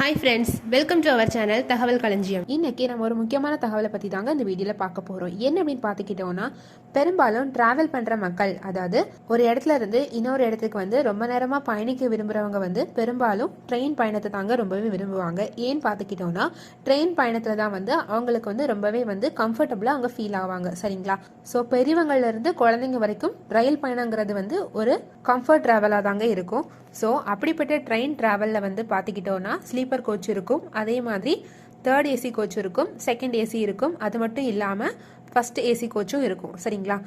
Hi friends, welcome to our channel தகவல் களஞ்சியம். இன்னைக்கு நம்ம ஒரு முக்கியமான தகவலை பற்றி தாங்க இந்த வீடியோவில் பார்க்க போகிறோம். என்ன அப்படின்னு பார்த்துக்கிட்டோம்னா, பெரும்பாலும் டிராவல் பண்ணுற மக்கள், அதாவது ஒரு இடத்துல இருந்து இன்னொரு இடத்துக்கு ரொம்ப நேரமாக பயணிக்க விரும்புகிறவங்க பெரும்பாலும் ட்ரெயின் பயணத்தை தாங்க ரொம்பவே விரும்புவாங்க. ஏன்னு பார்த்துக்கிட்டோம்னா, ட்ரெயின் பயணத்தில் தான் அவங்களுக்கு ரொம்பவே கம்ஃபர்டபுளாக அவங்க ஃபீல் ஆவாங்க. சரிங்களா? ஸோ பெரியவங்கள்லேருந்து குழந்தைங்க வரைக்கும் ரயில் பயணங்கிறது ஒரு கம்ஃபர்ட் ட்ராவலாக தாங்க இருக்கும். ஸோ அப்படிப்பட்ட ட்ரெயின் ட்ராவலில் பார்த்துக்கிட்டோன்னா ஸ்லீப்பர் கோச் இருக்கும், அதே மாதிரி தேர்ட் ஏசி கோச் இருக்கும், செகண்ட் ஏசி இருக்கும், அது மட்டும் இல்லாமல் ஃபர்ஸ்ட் ஏசி கோச்சும் இருக்கும். சரிங்களா?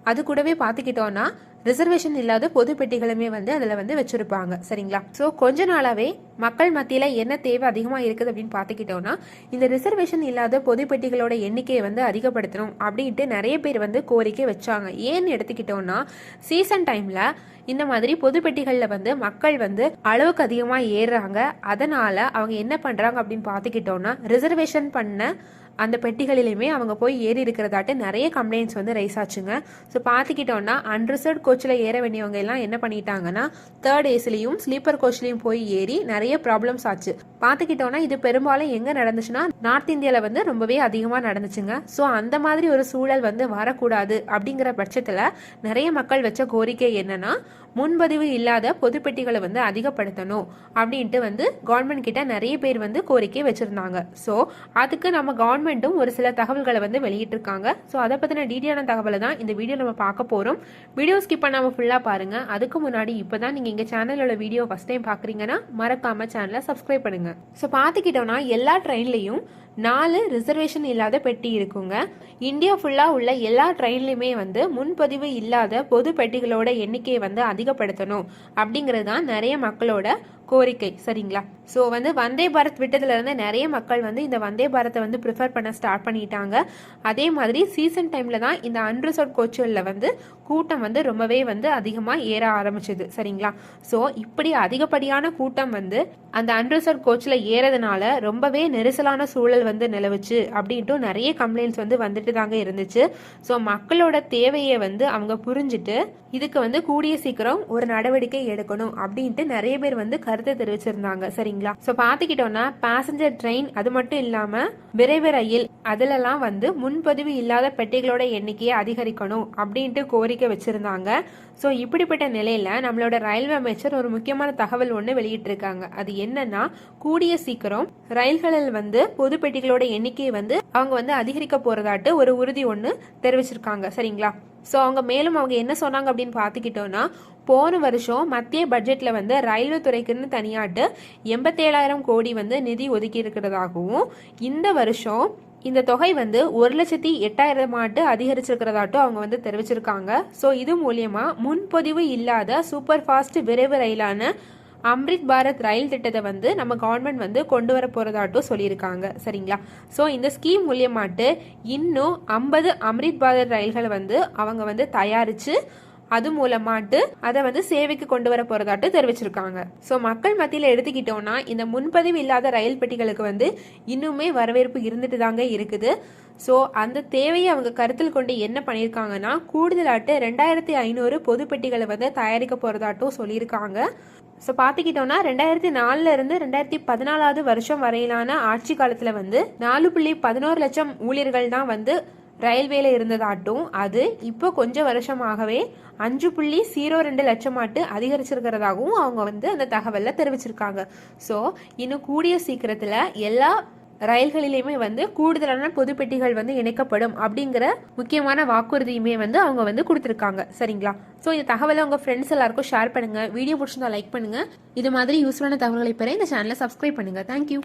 அது கூடவே பார்த்துக்கிட்டோன்னா ரிசர்வேஷன் இல்லாத பொது பெட்டிகளுமே அதில் வச்சுருப்பாங்க. சரிங்களா? ஸோ கொஞ்ச நாளாகவே மக்கள் மத்தியில் என்ன தேவை அதிகமாக இருக்குது அப்படின்னு பார்த்துக்கிட்டோன்னா, இந்த ரிசர்வேஷன் இல்லாத பொது பெட்டிகளோட எண்ணிக்கையை அதிகப்படுத்தணும் அப்படின்ட்டு நிறைய பேர் கோரிக்கை வச்சாங்க. ஏன்னு எடுத்துக்கிட்டோன்னா, சீசன் டைமில் இந்த மாதிரி பொது பெட்டிகளில் மக்கள் அளவுக்கு அதிகமாக ஏறுறாங்க. அதனால அவங்க என்ன பண்ணுறாங்க அப்படின்னு பார்த்துக்கிட்டோன்னா, ரிசர்வேஷன் பண்ண அந்த பெட்டிகளிலுமே அவங்க போய் ஏறி இருக்கிறதாட்டு நிறைய கம்ப்ளைண்ட்ஸ் ரைஸ் ஆச்சுங்க. ஸோ பார்த்துக்கிட்டோன்னா, அன்ரிசர்வ் கோச்சில் ஏற வேண்டியவங்க எல்லாம் என்ன பண்ணிட்டாங்கன்னா, தேர்ட் ஏசிலையும் ஸ்லீப்பர் கோச்லையும் போய் ஏறி நிறைய ப்ராப்ளம்ஸ் ஆச்சு. பார்த்துக்கிட்டோன்னா, இது பெரும்பாலும் எங்கே நடந்துச்சுன்னா, நார்த் இந்தியாவில் ரொம்பவே அதிகமாக நடந்துச்சுங்க. ஸோ அந்த மாதிரி ஒரு சூழல் வரக்கூடாது அப்படிங்கிற பட்சத்தில் நிறைய மக்கள் வச்ச கோரிக்கை என்னன்னா, முன்பதிவு இல்லாத பொதுப்பெட்டிகளை அதிகப்படுத்தணும் அப்படின்ட்டு கவர்மெண்ட் கிட்ட நிறைய பேர் கோரிக்கை வச்சிருந்தாங்க. ஸோ அதுக்கு நம்ம கவர்மெண்ட்டும் ஒரு சில தகவல்களை வெளியிட்டிருக்காங்க. ஸோ அதை பற்றின டீட்டெயிலான தகவலை தான் இந்த வீடியோ நம்ம பார்க்க போகிறோம். வீடியோ ஸ்கிப் பண்ணாமல் ஃபுல்லாக பாருங்க. அதுக்கு முன்னாடி இப்போ தான் நீங்கள் எங்கள் சேனலோட வீடியோ ஃபஸ்ட் டைம் பார்க்குறீங்கன்னா மறக்காம சேனலை சப்ஸ்கிரைப் பண்ணுங்க. ஸோ பார்த்துக்கிட்டோன்னா, எல்லா ட்ரெயின்லையும் 4 ரிசர்வேஷன் இல்லாத பெட்டி இருக்குங்க. இந்தியா ஃபுல்லாக உள்ள எல்லா ட்ரெயின்லையுமே முன்பதிவு இல்லாத பொது பெட்டிகளோட எண்ணிக்கையை அதிகப்படுத்தணும் அப்படிங்கிறது தான் நிறைய மக்களோட கோரிக்கை. சரிங்களா? ஸோ வந்தே பாரத் விட்டதுல இருந்து நிறைய மக்கள் இந்த வந்தே பாரத்தை ப்ரிஃபர் பண்ண ஸ்டார்ட் பண்ணிட்டாங்க. அதே மாதிரி சீசன் டைம்ல தான் இந்த அன்ரிசர்வ் கோச்சுகளில் கூட்டம் ரொம்பவே அதிகமாக ஏற ஆரம்பிச்சது. சரிங்களா? ஸோ இப்படி அதிகப்படியான கூட்டம் அந்த அன்ரிசர்வ் கோச்சில் ஏறதுனால ரொம்பவே நெரிசலான சூழல் நிலவுச்சு அப்படின்ட்டு நிறைய கம்ப்ளைண்ட்ஸ் வந்துட்டு தாங்க இருந்துச்சு. ஸோ மக்களோட தேவையை அவங்க புரிஞ்சுட்டு இதுக்கு கூடிய சீக்கிரம் ஒரு நடவடிக்கை எடுக்கணும் அப்படின்ட்டு நிறைய பேர் கருத்தை தெரிவிச்சிருந்தாங்க. சரிங்களா? ஸோ பார்த்துக்கிட்டோன்னா, பேசஞ்சர் ட்ரெயின் அது மட்டும் இல்லாம விரைவு ரயில் அதுலலாம் முன்பதிவு இல்லாத பெட்டிகளோட எண்ணிக்கையை அதிகரிக்கணும் அப்படின்ட்டு கோரிக்கை வச்சிருந்தாங்க. ஸோ இப்படிப்பட்ட நிலையில நம்மளோட ரயில்வே அமைச்சர் ஒரு முக்கியமான தகவல் ஒன்று வெளியிட்டிருக்காங்க. அது என்னன்னா, கூடிய சீக்கிரம் ரயில்களில் பொது பெட்டிகளோட எண்ணிக்கையை அவங்க அதிகரிக்க போறதாட்டு ஒரு உறுதி ஒன்று தெரிவிச்சிருக்காங்க. சரிங்களா? ஸோ அவங்க என்ன சொன்னாங்க அப்படின்னு பார்த்துக்கிட்டோன்னா, போன வருஷம் மத்திய பட்ஜெட்ல ரயில்வே துறைக்குன்னு தனியாட்டு 87,000 கோடி நிதி ஒதுக்கி இருக்கிறதாகவும், இந்த வருஷம் இந்த தொகை 1,08,000 அதிகரிச்சிருக்கிறதாட்டும் அவங்க தெரிவிச்சிருக்காங்க. ஸோ இது மூலியமா முன்பதிவு இல்லாத சூப்பர் ஃபாஸ்ட் விரைவு ரயிலான அம்ரித் பாரத் ரயில் திட்டத்தை நம்ம கவர்மெண்ட் கொண்டு வர போறதாட்டும் சொல்லியிருக்காங்க. சரிங்களா? ஸோ இந்த ஸ்கீம் மூலியமாட்டு இன்னும் 50 அம்ரித் பாரத் ரயில்களை அவங்க தயாரிச்சு அது மூலமாட்டு அதை சேவைக்கு கொண்டு வர போறதாட்டு தெரிவிச்சிருக்காங்க. ஸோ மக்கள் மத்தியில் எடுத்துக்கிட்டோம்னா, இந்த முன்பதிவு இல்லாத ரயில் பெட்டிகளுக்கு இன்னுமே வரவேற்பு இருந்துட்டு தாங்க இருக்குது. ஸோ அந்த தேவையை அவங்க கருத்தில் கொண்டு என்ன பண்ணியிருக்காங்கன்னா, கூடுதலாட்டு 2,500 பொது பெட்டிகளை தயாரிக்க போறதாட்டும் சொல்லியிருக்காங்க. ஸோ பார்த்துக்கிட்டோம்னா, 2004 இருந்து 2014 வருஷம் வரையிலான ஆட்சி காலத்தில் 4.11 லட்சம் ஊழியர்கள் தான் ரயில்வேல இருந்ததாட்டும், அது இப்போ கொஞ்சம் வருஷமாகவே 5.02 லட்சமாட்டு அதிகரிச்சிருக்கிறதாகவும் அவங்க அந்த தகவலில் தெரிவிச்சிருக்காங்க. ஸோ இன்னும் கூடிய சீக்கிரத்தில் எல்லா ரயில்களிலுமே கூடுதலான பொது பெட்டிகள் இணைக்கப்படும் அப்படிங்கிற முக்கியமான வாக்குறுதியுமே அவங்க கொடுத்துருக்காங்க. சரிங்களா? ஸோ இந்த தகவலை உங்கள் ஃப்ரெண்ட்ஸ் எல்லாருக்கும் ஷேர் பண்ணுங்க. வீடியோ பிடிச்சிருந்தா லைக் பண்ணுங்க. இது மாதிரி யூஸ்ஃபுல்லான தகவல்களை பெற இந்த சேனலை சப்ஸ்கிரைப் பண்ணுங்க. தேங்க்யூ.